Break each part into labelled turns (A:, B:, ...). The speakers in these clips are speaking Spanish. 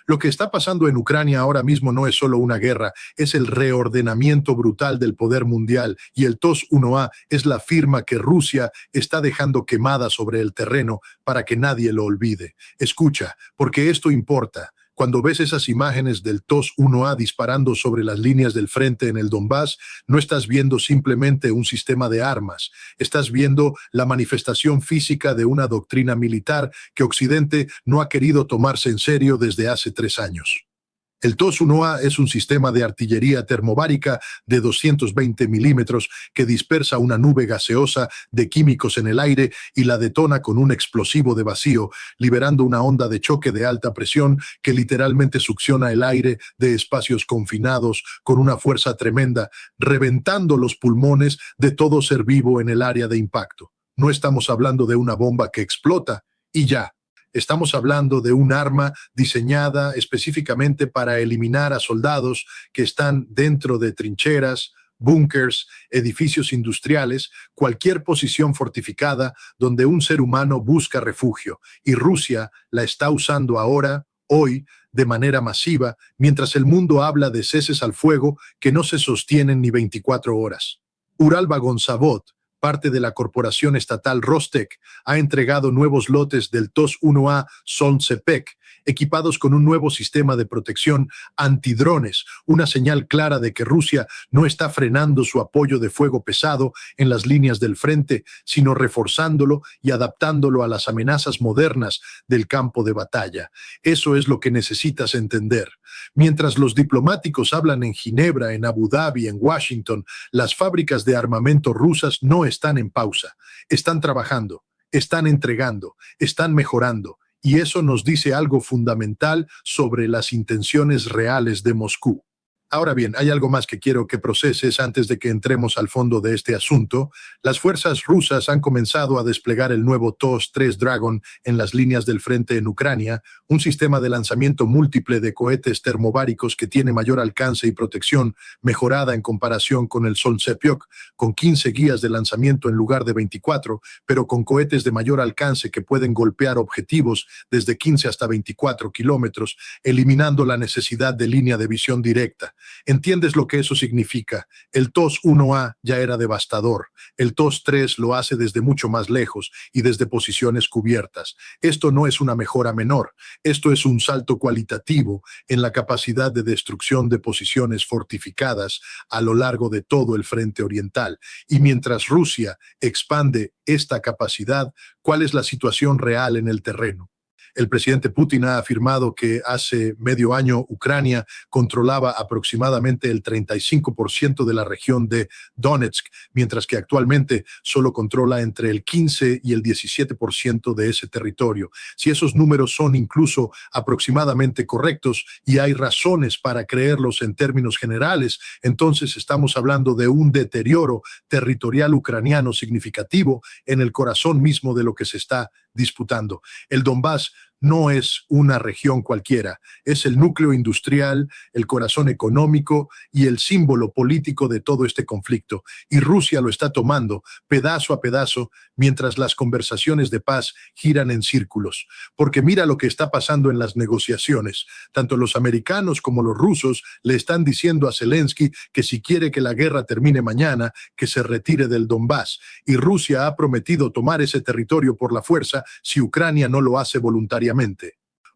A: Lo que está pasando en Ucrania ahora mismo no es solo una guerra, es el reordenamiento brutal del poder mundial, y el TOS-1A es la firma que Rusia está dejando quemada sobre el terreno para que nadie lo olvide. Escucha, porque esto importa. Cuando ves esas imágenes del TOS-1A disparando sobre las líneas del frente en el Donbass, no estás viendo simplemente un sistema de armas, estás viendo la manifestación física de una doctrina militar que Occidente no ha querido tomarse en serio desde hace 3 años. El TOS-1A es un sistema de artillería termobárica de 220 milímetros que dispersa una nube gaseosa de químicos en el aire y la detona con un explosivo de vacío, liberando una onda de choque de alta presión que literalmente succiona el aire de espacios confinados con una fuerza tremenda, reventando los pulmones de todo ser vivo en el área de impacto. No estamos hablando de una bomba que explota y ya. Estamos hablando de un arma diseñada específicamente para eliminar a soldados que están dentro de trincheras, búnkers, edificios industriales, cualquier posición fortificada donde un ser humano busca refugio. Y Rusia la está usando ahora, hoy, de manera masiva, mientras el mundo habla de ceses al fuego que no se sostienen ni 24 horas. Uralvagonzavod, parte de la corporación estatal Rostec, ha entregado nuevos lotes del TOS-1A Solnsepec, equipados con un nuevo sistema de protección antidrones, una señal clara de que Rusia no está frenando su apoyo de fuego pesado en las líneas del frente, sino reforzándolo y adaptándolo a las amenazas modernas del campo de batalla. Eso es lo que necesitas entender. Mientras los diplomáticos hablan en Ginebra, en Abu Dhabi, en Washington, las fábricas de armamento rusas no están en pausa. Están trabajando, están entregando, están mejorando. Y eso nos dice algo fundamental sobre las intenciones reales de Moscú. Ahora bien, hay algo más que quiero que proceses antes de que entremos al fondo de este asunto. Las fuerzas rusas han comenzado a desplegar el nuevo TOS-3 Dragon en las líneas del frente en Ucrania, un sistema de lanzamiento múltiple de cohetes termobáricos que tiene mayor alcance y protección, mejorada en comparación con el Solnsepyok, con 15 guías de lanzamiento en lugar de 24, pero con cohetes de mayor alcance que pueden golpear objetivos desde 15 hasta 24 kilómetros, eliminando la necesidad de línea de visión directa. ¿Entiendes lo que eso significa? El TOS-1A ya era devastador. El TOS-3 lo hace desde mucho más lejos y desde posiciones cubiertas. Esto no es una mejora menor. Esto es un salto cualitativo en la capacidad de destrucción de posiciones fortificadas a lo largo de todo el frente oriental. Y mientras Rusia expande esta capacidad, ¿cuál es la situación real en el terreno? El presidente Putin ha afirmado que hace medio año Ucrania controlaba aproximadamente el 35% de la región de Donetsk, mientras que actualmente solo controla entre el 15 y el 17% de ese territorio. Si esos números son incluso aproximadamente correctos y hay razones para creerlos en términos generales, entonces estamos hablando de un deterioro territorial ucraniano significativo en el corazón mismo de lo que se está disputando. El Donbass no es una región cualquiera, es el núcleo industrial, el corazón económico y el símbolo político de todo este conflicto. Y Rusia lo está tomando pedazo a pedazo mientras las conversaciones de paz giran en círculos. Porque mira lo que está pasando en las negociaciones. Tanto los americanos como los rusos le están diciendo a Zelensky que si quiere que la guerra termine mañana, que se retire del Donbass. Y Rusia ha prometido tomar ese territorio por la fuerza si Ucrania no lo hace voluntariamente.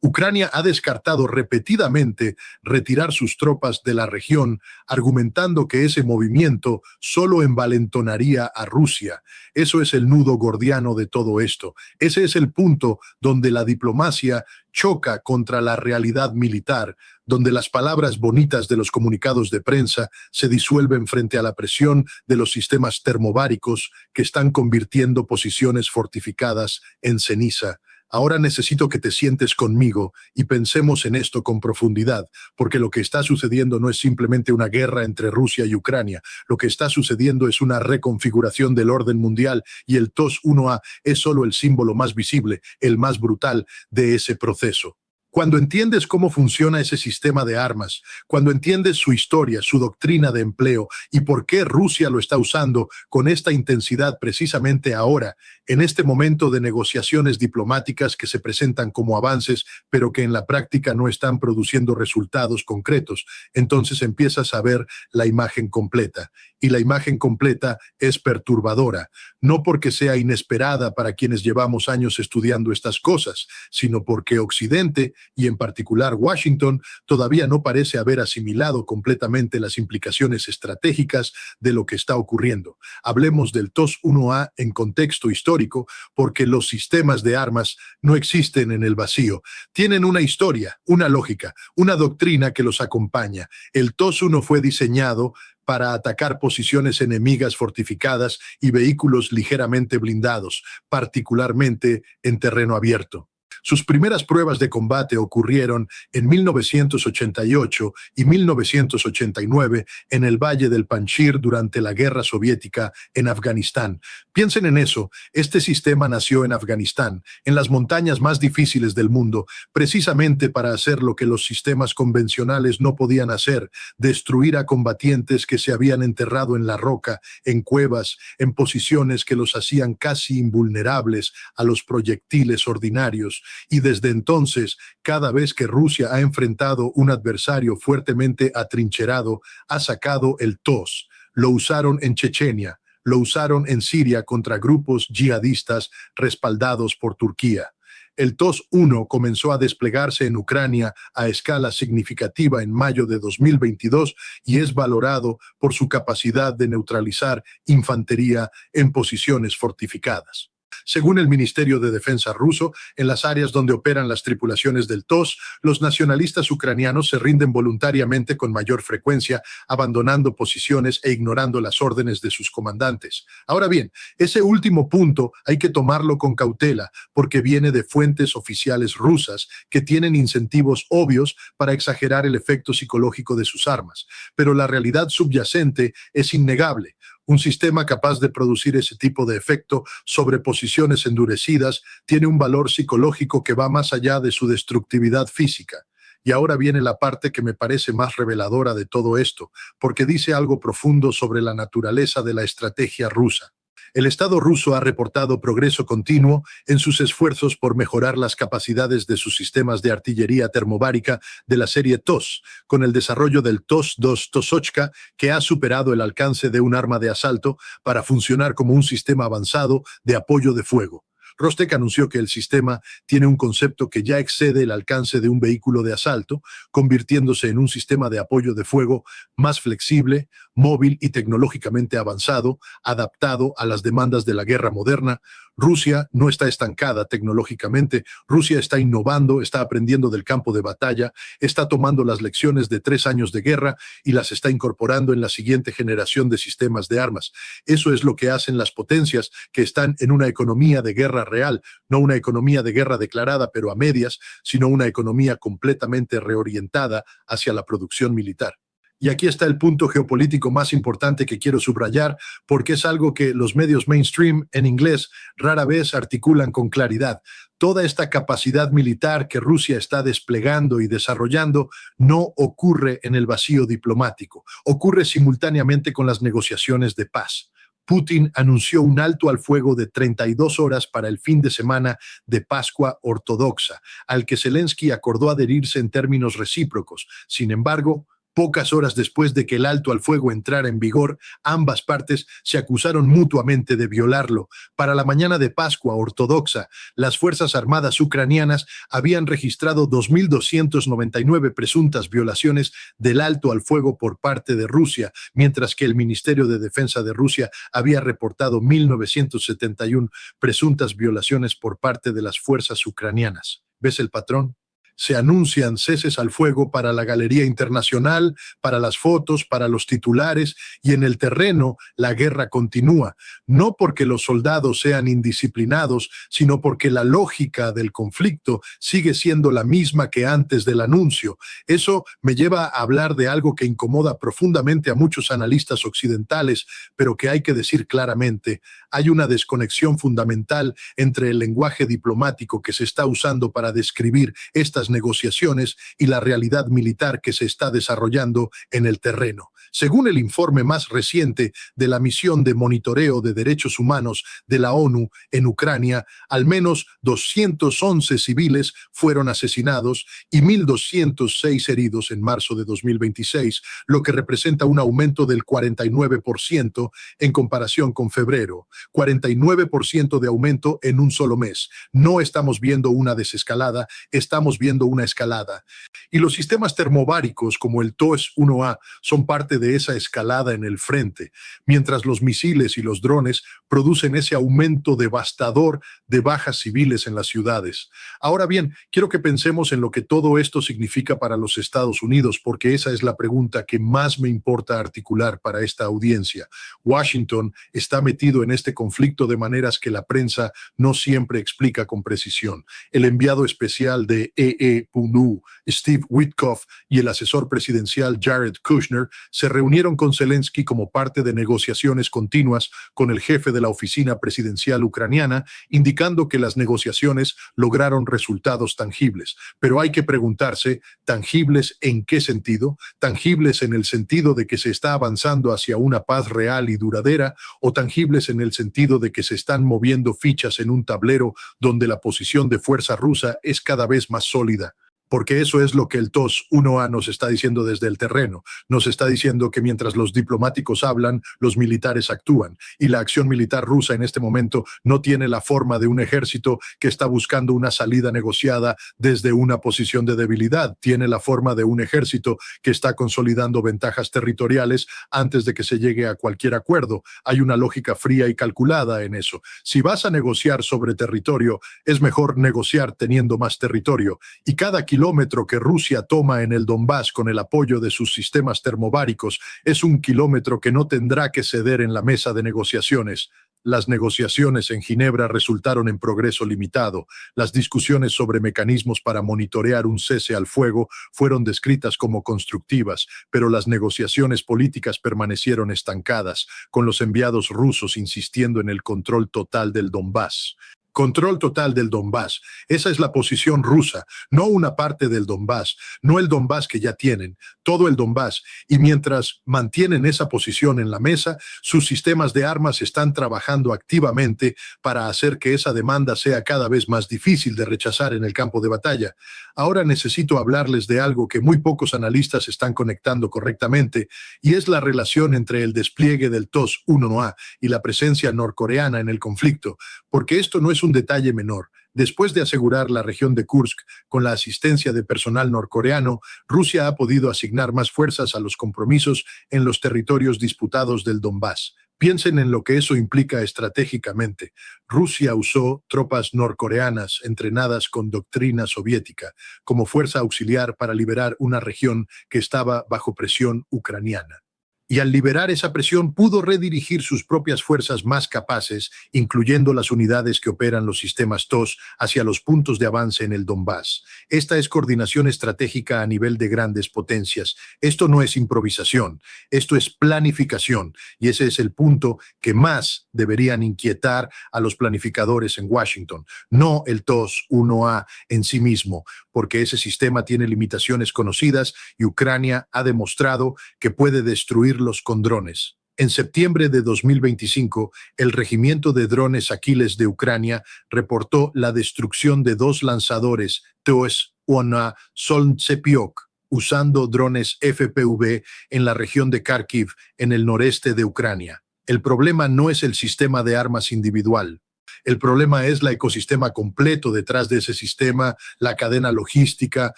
A: Ucrania ha descartado repetidamente retirar sus tropas de la región, argumentando que ese movimiento solo envalentonaría a Rusia. Eso es el nudo gordiano de todo esto. Ese es el punto donde la diplomacia choca contra la realidad militar, donde las palabras bonitas de los comunicados de prensa se disuelven frente a la presión de los sistemas termobáricos que están convirtiendo posiciones fortificadas en ceniza. Ahora necesito que te sientes conmigo y pensemos en esto con profundidad, porque lo que está sucediendo no es simplemente una guerra entre Rusia y Ucrania. Lo que está sucediendo es una reconfiguración del orden mundial y el TOS-1A es solo el símbolo más visible, el más brutal de ese proceso. Cuando entiendes cómo funciona ese sistema de armas, cuando entiendes su historia, su doctrina de empleo y por qué Rusia lo está usando con esta intensidad precisamente ahora, en este momento de negociaciones diplomáticas que se presentan como avances, pero que en la práctica no están produciendo resultados concretos, entonces empiezas a ver la imagen completa. Y la imagen completa es perturbadora, no porque sea inesperada para quienes llevamos años estudiando estas cosas, sino porque Occidente, y en particular Washington, todavía no parece haber asimilado completamente las implicaciones estratégicas de lo que está ocurriendo. Hablemos del TOS-1A en contexto histórico, porque los sistemas de armas no existen en el vacío. Tienen una historia, una lógica, una doctrina que los acompaña. El TOS-1 fue diseñado para atacar posiciones enemigas fortificadas y vehículos ligeramente blindados, particularmente en terreno abierto. Sus primeras pruebas de combate ocurrieron en 1988 y 1989 en el Valle del Panjshir durante la Guerra Soviética en Afganistán. Piensen en eso, este sistema nació en Afganistán, en las montañas más difíciles del mundo, precisamente para hacer lo que los sistemas convencionales no podían hacer, destruir a combatientes que se habían enterrado en la roca, en cuevas, en posiciones que los hacían casi invulnerables a los proyectiles ordinarios. Y desde entonces, cada vez que Rusia ha enfrentado un adversario fuertemente atrincherado, ha sacado el TOS. Lo usaron en Chechenia, lo usaron en Siria contra grupos yihadistas respaldados por Turquía. El TOS-1 comenzó a desplegarse en Ucrania a escala significativa en mayo de 2022 y es valorado por su capacidad de neutralizar infantería en posiciones fortificadas. Según el Ministerio de Defensa ruso, en las áreas donde operan las tripulaciones del TOS, los nacionalistas ucranianos se rinden voluntariamente con mayor frecuencia, abandonando posiciones e ignorando las órdenes de sus comandantes. Ahora bien, ese último punto hay que tomarlo con cautela, porque viene de fuentes oficiales rusas que tienen incentivos obvios para exagerar el efecto psicológico de sus armas. Pero la realidad subyacente es innegable. Un sistema capaz de producir ese tipo de efecto sobre posiciones endurecidas tiene un valor psicológico que va más allá de su destructividad física. Y ahora viene la parte que me parece más reveladora de todo esto, porque dice algo profundo sobre la naturaleza de la estrategia rusa. El Estado ruso ha reportado progreso continuo en sus esfuerzos por mejorar las capacidades de sus sistemas de artillería termobárica de la serie TOS, con el desarrollo del TOS-2 Tosochka, que ha superado el alcance de un arma de asalto para funcionar como un sistema avanzado de apoyo de fuego. Rostec anunció que el sistema tiene un concepto que ya excede el alcance de un vehículo de asalto, convirtiéndose en un sistema de apoyo de fuego más flexible, móvil y tecnológicamente avanzado, adaptado a las demandas de la guerra moderna. Rusia no está estancada tecnológicamente, Rusia está innovando, está aprendiendo del campo de batalla, está tomando las lecciones de 3 años de guerra y las está incorporando en la siguiente generación de sistemas de armas. Eso es lo que hacen las potencias que están en una economía de guerra real, no una economía de guerra declarada pero a medias, sino una economía completamente reorientada hacia la producción militar. Y aquí está el punto geopolítico más importante que quiero subrayar, porque es algo que los medios mainstream en inglés rara vez articulan con claridad. Toda esta capacidad militar que Rusia está desplegando y desarrollando no ocurre en el vacío diplomático, ocurre simultáneamente con las negociaciones de paz. Putin anunció un alto al fuego de 32 horas para el fin de semana de Pascua ortodoxa, al que Zelensky acordó adherirse en términos recíprocos. Sin embargo, pocas horas después de que el alto al fuego entrara en vigor, ambas partes se acusaron mutuamente de violarlo. Para la mañana de Pascua ortodoxa, las Fuerzas Armadas ucranianas habían registrado 2.299 presuntas violaciones del alto al fuego por parte de Rusia, mientras que el Ministerio de Defensa de Rusia había reportado 1.971 presuntas violaciones por parte de las fuerzas ucranianas. ¿Ves el patrón? Se anuncian ceses al fuego para la galería internacional, para las fotos, para los titulares, y en el terreno la guerra continúa, no porque los soldados sean indisciplinados, sino porque la lógica del conflicto sigue siendo la misma que antes del anuncio. Eso me lleva a hablar de algo que incomoda profundamente a muchos analistas occidentales, pero que hay que decir claramente. Hay una desconexión fundamental entre el lenguaje diplomático que se está usando para describir estas las negociaciones y la realidad militar que se está desarrollando en el terreno. Según el informe más reciente de la misión de monitoreo de derechos humanos de la ONU en Ucrania, al menos 211 civiles fueron asesinados y 1.206 heridos en marzo de 2026, lo que representa un aumento del 49% en comparación con febrero. 49% de aumento en un solo mes. No estamos viendo una desescalada, estamos viendo una escalada. Y los sistemas termobáricos como el TOS-1A son parte de esa escalada en el frente, mientras los misiles y los drones producen ese aumento devastador de bajas civiles en las ciudades. Ahora bien, quiero que pensemos en lo que todo esto significa para los Estados Unidos, porque esa es la pregunta que más me importa articular para esta audiencia. Washington está metido en este conflicto de maneras que la prensa no siempre explica con precisión. El enviado especial de EE.U, Steve Witkoff, y el asesor presidencial Jared Kushner se reunieron con Zelensky como parte de negociaciones continuas con el jefe de la oficina presidencial ucraniana, indicando que las negociaciones lograron resultados tangibles. Pero hay que preguntarse, ¿tangibles en qué sentido? ¿Tangibles en el sentido de que se está avanzando hacia una paz real y duradera, o tangibles en el sentido de que se están moviendo fichas en un tablero donde la posición de fuerza rusa es cada vez más sólida? Porque eso es lo que el TOS-1A nos está diciendo desde el terreno. Nos está diciendo que mientras los diplomáticos hablan, los militares actúan. Y la acción militar rusa en este momento no tiene la forma de un ejército que está buscando una salida negociada desde una posición de debilidad. Tiene la forma de un ejército que está consolidando ventajas territoriales antes de que se llegue a cualquier acuerdo. Hay una lógica fría y calculada en eso. Si vas a negociar sobre territorio, es mejor negociar teniendo más territorio. Y cada kilómetro que Rusia toma en el Donbass con el apoyo de sus sistemas termobáricos es un kilómetro que no tendrá que ceder en la mesa de negociaciones. Las negociaciones en Ginebra resultaron en progreso limitado. Las discusiones sobre mecanismos para monitorear un cese al fuego fueron descritas como constructivas, pero las negociaciones políticas permanecieron estancadas, con los enviados rusos insistiendo en el control total del Donbass. Control total del Donbass. Esa es la posición rusa, no una parte del Donbass, no el Donbass que ya tienen, todo el Donbass. Y mientras mantienen esa posición en la mesa, sus sistemas de armas están trabajando activamente para hacer que esa demanda sea cada vez más difícil de rechazar en el campo de batalla. Ahora necesito hablarles de algo que muy pocos analistas están conectando correctamente, y es la relación entre el despliegue del TOS-1A y la presencia norcoreana en el conflicto, porque esto no es un detalle menor. Después de asegurar la región de Kursk con la asistencia de personal norcoreano, Rusia ha podido asignar más fuerzas a los compromisos en los territorios disputados del Donbass. Piensen en lo que eso implica estratégicamente. Rusia usó tropas norcoreanas entrenadas con doctrina soviética como fuerza auxiliar para liberar una región que estaba bajo presión ucraniana. Y al liberar esa presión pudo redirigir sus propias fuerzas más capaces, incluyendo las unidades que operan los sistemas TOS, hacia los puntos de avance en el Donbass. Esta es coordinación estratégica a nivel de grandes potencias. Esto no es improvisación, esto es planificación, y ese es el punto que más deberían inquietar a los planificadores en Washington, no el TOS-1A en sí mismo, porque ese sistema tiene limitaciones conocidas y Ucrania ha demostrado que puede destruirlos con drones. En septiembre de 2025, el Regimiento de Drones Aquiles de Ucrania reportó la destrucción de 2 lanzadores TOS-1A Solntsepiok, usando drones FPV en la región de Kharkiv, en el noreste de Ucrania. El problema no es el sistema de armas individual. El problema es el ecosistema completo detrás de ese sistema, la cadena logística,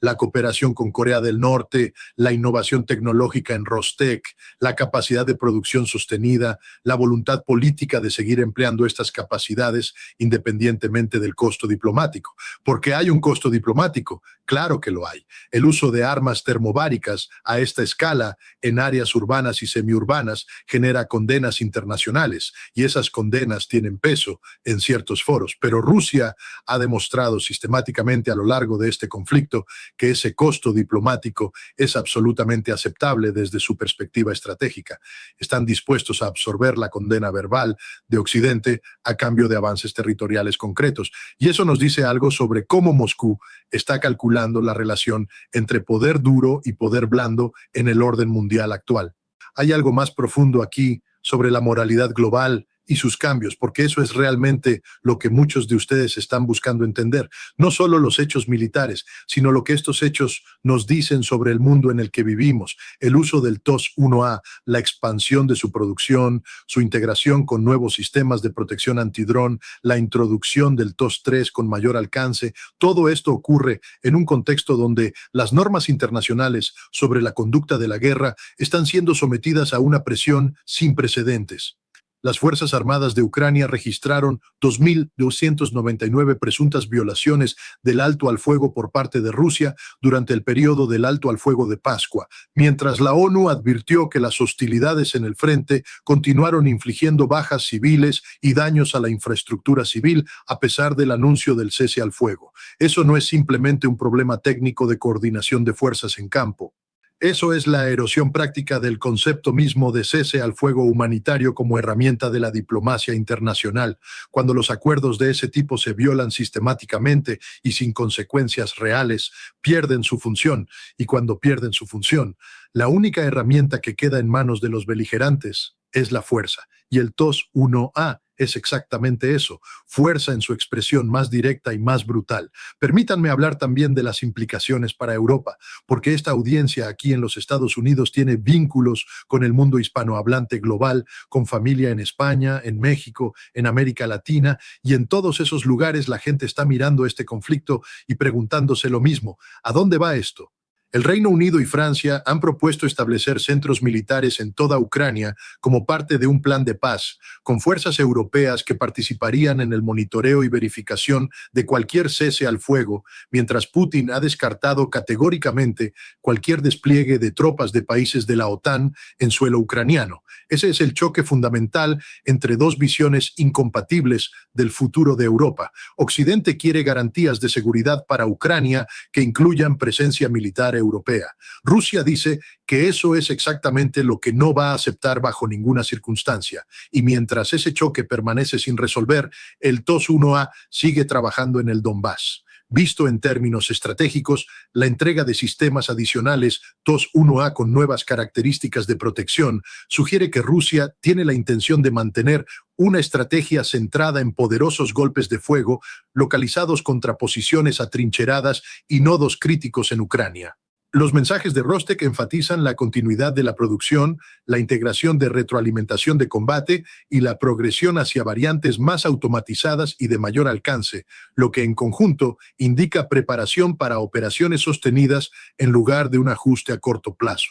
A: la cooperación con Corea del Norte, la innovación tecnológica en Rostec, la capacidad de producción sostenida, la voluntad política de seguir empleando estas capacidades independientemente del costo diplomático. Porque hay un costo diplomático, claro que lo hay. El uso de armas termobáricas a esta escala en áreas urbanas y semiurbanas genera condenas internacionales, y esas condenas tienen peso. en ciertos foros, pero Rusia ha demostrado sistemáticamente a lo largo de este conflicto que ese costo diplomático es absolutamente aceptable desde su perspectiva estratégica. Están dispuestos a absorber la condena verbal de Occidente a cambio de avances territoriales concretos. Y eso nos dice algo sobre cómo Moscú está calculando la relación entre poder duro y poder blando en el orden mundial actual. Hay algo más profundo aquí sobre la moralidad global y sus cambios, porque eso es realmente lo que muchos de ustedes están buscando entender. No solo los hechos militares, sino lo que estos hechos nos dicen sobre el mundo en el que vivimos, el uso del TOS-1A, la expansión de su producción, su integración con nuevos sistemas de protección antidrón, la introducción del TOS-3 con mayor alcance. Todo esto ocurre en un contexto donde las normas internacionales sobre la conducta de la guerra están siendo sometidas a una presión sin precedentes. Las Fuerzas Armadas de Ucrania registraron 2.299 presuntas violaciones del alto al fuego por parte de Rusia durante el periodo del alto al fuego de Pascua, mientras la ONU advirtió que las hostilidades en el frente continuaron infligiendo bajas civiles y daños a la infraestructura civil a pesar del anuncio del cese al fuego. Eso no es simplemente un problema técnico de coordinación de fuerzas en campo. Eso es la erosión práctica del concepto mismo de cese al fuego humanitario como herramienta de la diplomacia internacional. Cuando los acuerdos de ese tipo se violan sistemáticamente y sin consecuencias reales, pierden su función. Y cuando pierden su función, la única herramienta que queda en manos de los beligerantes es la fuerza. Y el TOS-1A es exactamente eso, fuerza en su expresión más directa y más brutal. Permítanme hablar también de las implicaciones para Europa, porque esta audiencia aquí en los Estados Unidos tiene vínculos con el mundo hispanohablante global, con familia en España, en México, en América Latina, y en todos esos lugares la gente está mirando este conflicto y preguntándose lo mismo: ¿a dónde va esto? El Reino Unido y Francia han propuesto establecer centros militares en toda Ucrania como parte de un plan de paz, con fuerzas europeas que participarían en el monitoreo y verificación de cualquier cese al fuego, mientras Putin ha descartado categóricamente cualquier despliegue de tropas de países de la OTAN en suelo ucraniano. Ese es el choque fundamental entre dos visiones incompatibles del futuro de Europa. Occidente quiere garantías de seguridad para Ucrania que incluyan presencia militar europea. Rusia dice que eso es exactamente lo que no va a aceptar bajo ninguna circunstancia. Y mientras ese choque permanece sin resolver, el TOS-1A sigue trabajando en el Donbass. Visto en términos estratégicos, la entrega de sistemas adicionales TOS-1A con nuevas características de protección sugiere que Rusia tiene la intención de mantener una estrategia centrada en poderosos golpes de fuego localizados contra posiciones atrincheradas y nodos críticos en Ucrania. Los mensajes de Rostek enfatizan la continuidad de la producción, la integración de retroalimentación de combate y la progresión hacia variantes más automatizadas y de mayor alcance, lo que en conjunto indica preparación para operaciones sostenidas en lugar de un ajuste a corto plazo.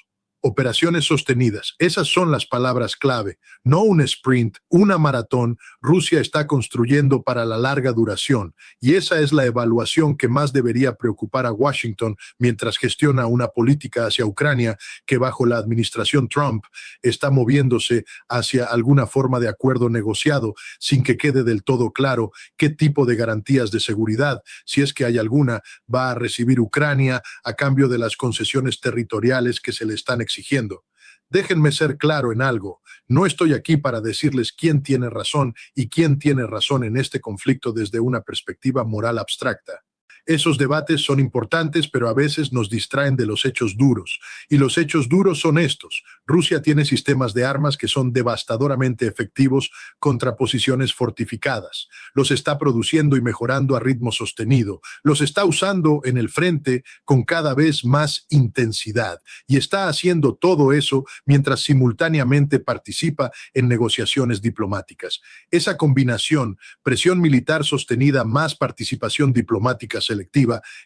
A: Operaciones sostenidas, esas son las palabras clave, no un sprint, una maratón. Rusia está construyendo para la larga duración, y esa es la evaluación que más debería preocupar a Washington mientras gestiona una política hacia Ucrania que bajo la administración Trump está moviéndose hacia alguna forma de acuerdo negociado sin que quede del todo claro qué tipo de garantías de seguridad, si es que hay alguna, va a recibir Ucrania a cambio de las concesiones territoriales que se le están exigiendo. Déjenme ser claro en algo. No estoy aquí para decirles quién tiene razón y quién tiene razón en este conflicto desde una perspectiva moral abstracta. Esos debates son importantes, pero a veces nos distraen de los hechos duros. Y los hechos duros son estos. Rusia tiene sistemas de armas que son devastadoramente efectivos contra posiciones fortificadas. Los está produciendo y mejorando a ritmo sostenido. Los está usando en el frente con cada vez más intensidad. Y está haciendo todo eso mientras simultáneamente participa en negociaciones diplomáticas. Esa combinación, presión militar sostenida más participación diplomática selectiva,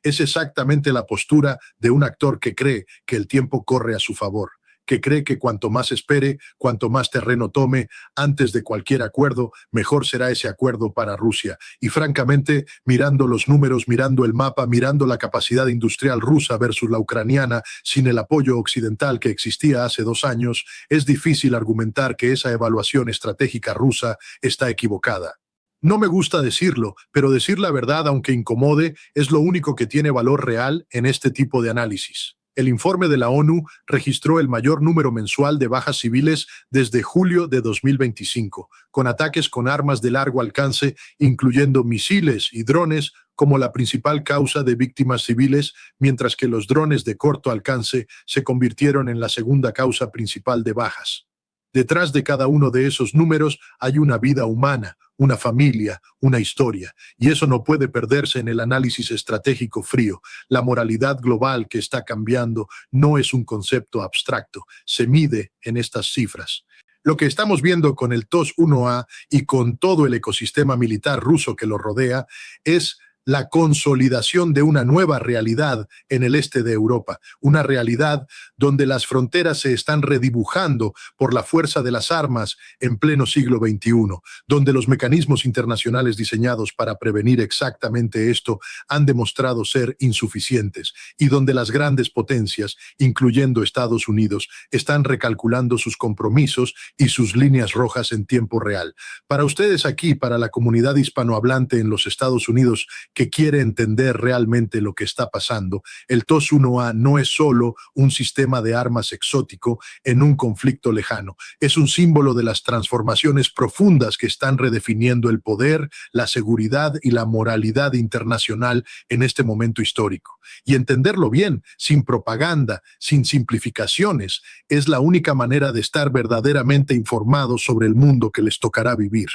A: es exactamente la postura de un actor que cree que el tiempo corre a su favor, que cree que cuanto más espere, cuanto más terreno tome antes de cualquier acuerdo, mejor será ese acuerdo para Rusia. Y francamente, mirando los números, mirando el mapa, mirando la capacidad industrial rusa versus la ucraniana, sin el apoyo occidental que existía hace 2 años, es difícil argumentar que esa evaluación estratégica rusa está equivocada. No me gusta decirlo, pero decir la verdad, aunque incomode, es lo único que tiene valor real en este tipo de análisis. El informe de la ONU registró el mayor número mensual de bajas civiles desde julio de 2025, con ataques con armas de largo alcance, incluyendo misiles y drones, como la principal causa de víctimas civiles, mientras que los drones de corto alcance se convirtieron en la segunda causa principal de bajas. Detrás de cada uno de esos números hay una vida humana, una familia, una historia, y eso no puede perderse en el análisis estratégico frío. La moralidad global que está cambiando no es un concepto abstracto, se mide en estas cifras. Lo que estamos viendo con el TOS-1A y con todo el ecosistema militar ruso que lo rodea es la consolidación de una nueva realidad en el este de Europa, una realidad donde las fronteras se están redibujando por la fuerza de las armas en pleno siglo XXI, donde los mecanismos internacionales diseñados para prevenir exactamente esto han demostrado ser insuficientes y donde las grandes potencias, incluyendo Estados Unidos, están recalculando sus compromisos y sus líneas rojas en tiempo real. Para ustedes aquí, para la comunidad hispanohablante en los Estados Unidos, que quiere entender realmente lo que está pasando, el TOS-1A no es solo un sistema de armas exótico en un conflicto lejano, es un símbolo de las transformaciones profundas que están redefiniendo el poder, la seguridad y la moralidad internacional en este momento histórico. Y entenderlo bien, sin propaganda, sin simplificaciones, es la única manera de estar verdaderamente informados sobre el mundo que les tocará vivir.